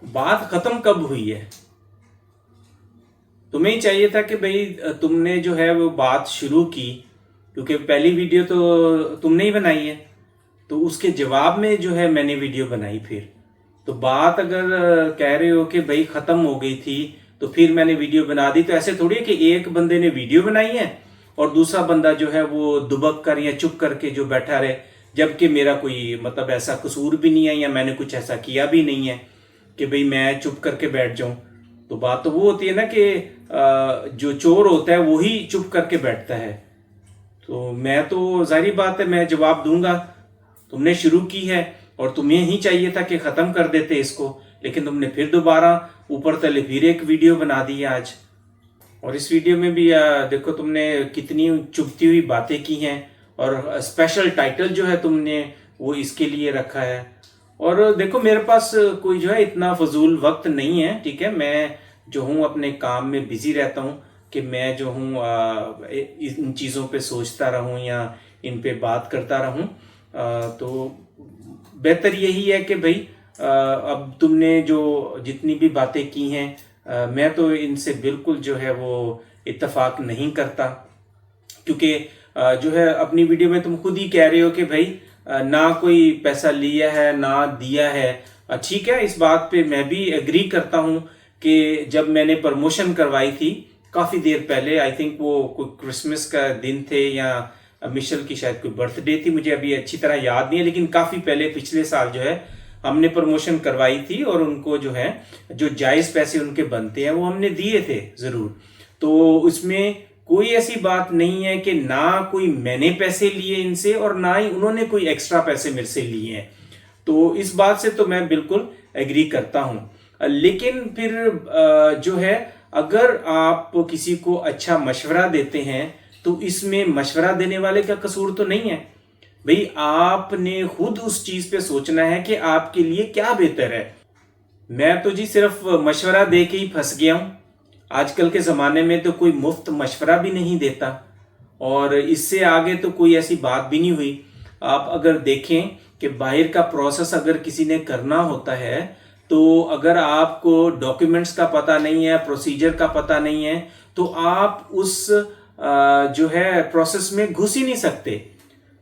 बात खत्म कब हुई है? तुम्हें ही चाहिए था कि भाई तुमने जो है वो बात शुरू की, क्योंकि पहली वीडियो तो तुमने ही बनाई है, तो उसके जवाब में जो है मैंने वीडियो बनाई। फिर तो बात अगर कह रहे हो कि भाई खत्म हो गई थी तो फिर मैंने वीडियो बना दी, तो ऐसे थोड़ी है कि एक बंदे ने वीडियो बनाई है और दूसरा बंदा जो है वो दुबक कर या चुप करके जो बैठा रहे, जबकि मेरा कोई मतलब ऐसा कसूर भी नहीं है या मैंने कुछ ऐसा किया भी नहीं है कि भाई मैं चुप करके बैठ जाऊं। तो बात तो वो होती है ना कि जो चोर होता है वो ही चुप करके बैठता है। तो मैं तो जाहिर बात है मैं जवाब दूंगा। तुमने शुरू की है और तुम्हें ही चाहिए था कि खत्म कर देते इसको, लेकिन तुमने फिर दोबारा ऊपर तले फिर एक वीडियो बना दी है आज। और इस वीडियो में भी देखो तुमने कितनी चुभती हुई बातें की हैं, और स्पेशल टाइटल जो है तुमने वो इसके लिए रखा है। और देखो मेरे पास कोई जो है इतना फजूल वक्त नहीं है, ठीक है। मैं जो हूँ अपने काम में बिजी रहता हूँ कि मैं जो हूँ इन चीज़ों पे सोचता रहूँ या इन पे बात करता रहूँ। तो बेहतर यही है कि भाई अब तुमने जो जितनी भी बातें की हैं मैं तो इनसे बिल्कुल जो है वो इत्तेफाक नहीं करता, क्योंकि जो है अपनी वीडियो में तुम खुद ही कह रहे हो कि भाई ना कोई पैसा लिया है ना दिया है। ठीक है, इस बात पे मैं भी एग्री करता हूँ कि जब मैंने प्रमोशन करवाई थी काफ़ी देर पहले, आई थिंक वो कोई क्रिसमस का दिन थे या मिशेल की शायद कोई बर्थडे थी, मुझे अभी अच्छी तरह याद नहीं है, लेकिन काफ़ी पहले पिछले साल जो है हमने प्रमोशन करवाई थी और उनको जो है जो जायज़ पैसे उनके बनते हैं वो हमने दिए थे ज़रूर। तो उसमें कोई ऐसी बात नहीं है कि ना कोई मैंने पैसे लिए इनसे और ना ही उन्होंने कोई एक्स्ट्रा पैसे मेरे से लिए हैं। तो इस बात से तो मैं बिल्कुल एग्री करता हूँ। लेकिन फिर जो है अगर आप किसी को अच्छा मशवरा देते हैं तो इसमें मशवरा देने वाले का कसूर तो नहीं है। भाई आपने खुद उस चीज पे सोचना है कि आपके लिए क्या बेहतर है। मैं तो जी सिर्फ मशवरा दे के ही फंस गया हूं। आजकल के ज़माने में तो कोई मुफ्त मशवरा भी नहीं देता, और इससे आगे तो कोई ऐसी बात भी नहीं हुई। आप अगर देखें कि बाहर का प्रोसेस अगर किसी ने करना होता है तो अगर आपको डॉक्यूमेंट्स का पता नहीं है, प्रोसीजर का पता नहीं है, तो आप उस जो है प्रोसेस में घुस ही नहीं सकते।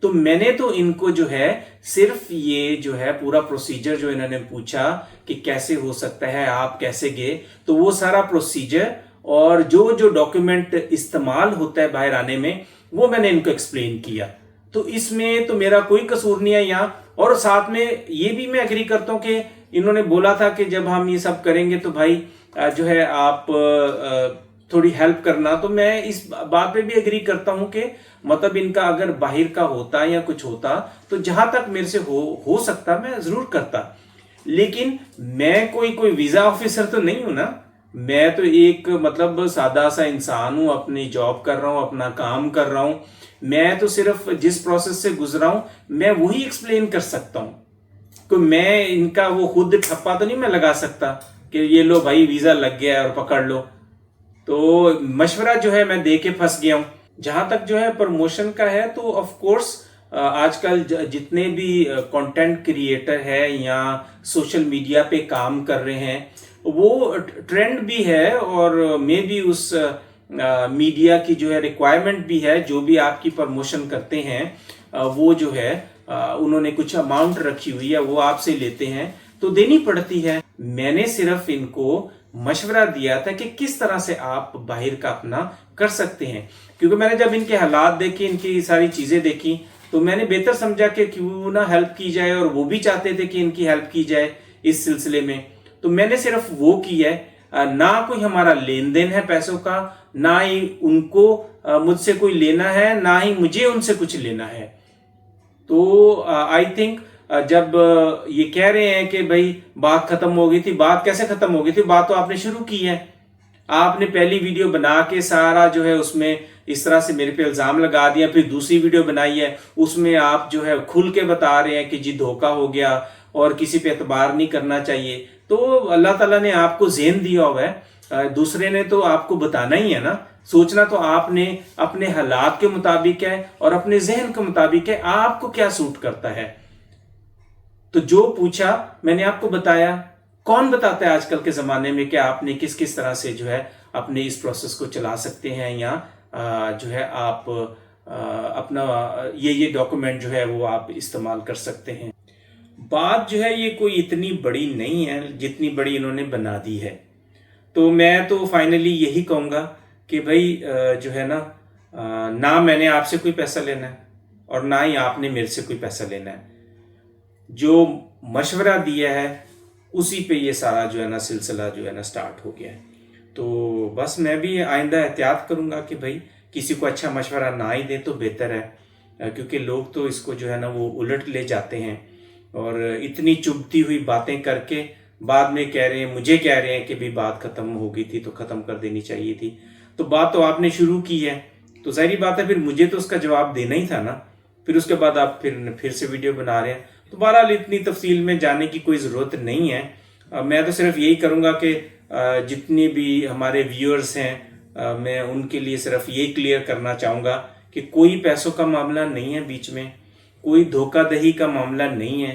तो मैंने तो इनको जो है सिर्फ ये जो है पूरा प्रोसीजर जो इन्होंने पूछा कि कैसे हो सकता है, आप कैसे गए, तो वो सारा प्रोसीजर और जो जो डॉक्यूमेंट इस्तेमाल होता है बाहर आने में वो मैंने इनको एक्सप्लेन किया। तो इसमें तो मेरा कोई कसूर नहीं है यहाँ। और साथ में ये भी मैं एग्री करता हूँ कि इन्होंने बोला था कि जब हम ये सब करेंगे तो भाई जो है आप थोड़ी हेल्प करना। तो मैं इस बात पे भी एग्री करता हूं कि मतलब इनका अगर बाहर का होता या कुछ होता तो जहां तक मेरे से हो सकता मैं जरूर करता। लेकिन मैं कोई वीजा ऑफिसर तो नहीं हूं ना। मैं तो एक मतलब सादा सा इंसान हूं, अपनी जॉब कर रहा हूं, अपना काम कर रहा हूं। मैं तो सिर्फ जिस प्रोसेस से गुजरा हूं मैं वही एक्सप्लेन कर सकता हूं। तो मैं इनका वो खुद ठप्पा तो नहीं मैं लगा सकता कि ये लो भाई वीजा लग गया है और पकड़ लो। तो मशवरा जो है मैं दे के फंस गया हूं। जहां तक जो है प्रमोशन का है तो ऑफ कोर्स आजकल जितने भी कंटेंट क्रिएटर है या सोशल मीडिया पे काम कर रहे हैं वो ट्रेंड भी है, और मे भी उस मीडिया की जो है रिक्वायरमेंट भी है। जो भी आपकी प्रमोशन करते हैं वो जो है उन्होंने कुछ अमाउंट रखी हुई है वो आपसे लेते हैं तो देनी पड़ती है। मैंने सिर्फ इनको मशवरा दिया था कि किस तरह से आप बाहर का अपना कर सकते हैं, क्योंकि मैंने जब इनके हालात देखे, इनकी सारी चीजें देखी, तो मैंने बेहतर समझा कि क्यों ना हेल्प की जाए, और वो भी चाहते थे कि इनकी हेल्प की जाए इस सिलसिले में। तो मैंने सिर्फ वो की है, ना कोई हमारा लेन देन है पैसों का, ना ही उनको मुझसे कोई लेना है, ना ही मुझे उनसे कुछ लेना है। तो आई थिंक जब ये कह रहे हैं कि भाई बात खत्म हो गई थी, बात कैसे खत्म हो गई थी? बात तो आपने शुरू की है। आपने पहली वीडियो बना के सारा जो है उसमें इस तरह से मेरे पे इल्जाम लगा दिया, फिर दूसरी वीडियो बनाई है उसमें आप जो है खुल के बता रहे हैं कि जी धोखा हो गया और किसी पे एतबार नहीं करना चाहिए। तो अल्लाह ताला ने आपको ज़हन दिया हुआ है, दूसरे ने तो आपको बताना ही है ना। सोचना तो आपने अपने हालात के मुताबिक है और अपने जहन के मुताबिक है, आपको क्या सूट करता है। तो जो पूछा मैंने आपको बताया। कौन बताता है आजकल के ज़माने में कि आपने किस किस तरह से जो है अपने इस प्रोसेस को चला सकते हैं, या जो है आप अपना ये डॉक्यूमेंट जो है वो आप इस्तेमाल कर सकते हैं। बात जो है ये कोई इतनी बड़ी नहीं है जितनी बड़ी इन्होंने बना दी है। तो मैं तो फाइनली यही कहूँगा कि भाई जो है ना मैंने आपसे कोई पैसा लेना है और ना ही आपने मेरे से कोई पैसा लेना है। जो मशवरा दिया है उसी पे ये सारा जो है ना सिलसिला जो है ना स्टार्ट हो गया है। तो बस मैं भी आइंदा एहतियात करूँगा कि भाई किसी को अच्छा मशवरा ना ही दे तो बेहतर है, क्योंकि लोग तो इसको जो है ना वो उलट ले जाते हैं और इतनी चुभती हुई बातें करके बाद में कह रहे हैं, मुझे कह रहे हैं कि भी बात ख़त्म हो गई थी तो ख़त्म कर देनी चाहिए थी। तो बात तो आपने शुरू की है तो ज़ाहिर बात है फिर मुझे तो उसका जवाब देना ही था ना। फिर उसके बाद आप फिर से वीडियो बना रहे हैं। तो बहरहाल इतनी तफसील में जाने की कोई ज़रूरत नहीं है। मैं तो सिर्फ यही करूँगा कि जितने भी हमारे व्यूअर्स हैं मैं उनके लिए सिर्फ ये क्लियर करना चाहूँगा कि कोई पैसों का मामला नहीं है बीच में, कोई धोखाधड़ी का मामला नहीं है,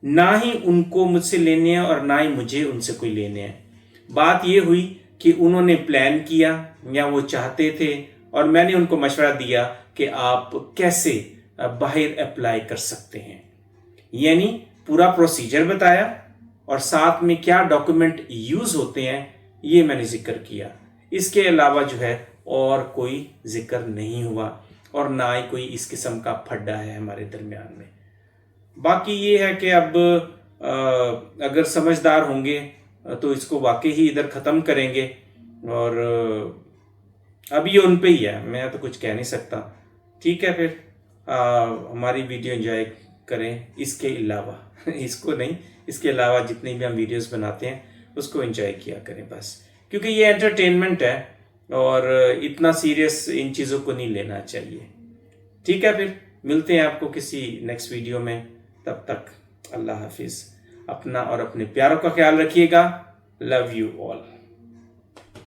ना ही उनको मुझसे लेने हैं और ना ही मुझे उनसे कोई लेने हैं। बात ये हुई कि उन्होंने प्लान किया या वो चाहते थे और मैंने उनको मशवरा दिया कि आप कैसे बाहर अप्लाई कर सकते हैं, यानी पूरा प्रोसीजर बताया और साथ में क्या डॉक्यूमेंट यूज़ होते हैं ये मैंने जिक्र किया। इसके अलावा जो है और कोई जिक्र नहीं हुआ और ना ही कोई इस किस्म का फड्डा है हमारे दरमियान में। बाकी ये है कि अब अगर समझदार होंगे तो इसको वाकई ही इधर ख़त्म करेंगे और अब ये उन पे ही है, मैं तो कुछ कह नहीं सकता। ठीक है, फिर हमारी वीडियो एंजॉय करें। इसके अलावा इसको नहीं, इसके अलावा जितनी भी हम वीडियोस बनाते हैं उसको एंजॉय किया करें बस, क्योंकि ये एंटरटेनमेंट है और इतना सीरियस इन चीज़ों को नहीं लेना चाहिए। ठीक है, फिर मिलते हैं आपको किसी नेक्स्ट वीडियो में। तब तक अल्लाह हाफिज़। अपना और अपने प्यारों का ख्याल रखिएगा। Love you all.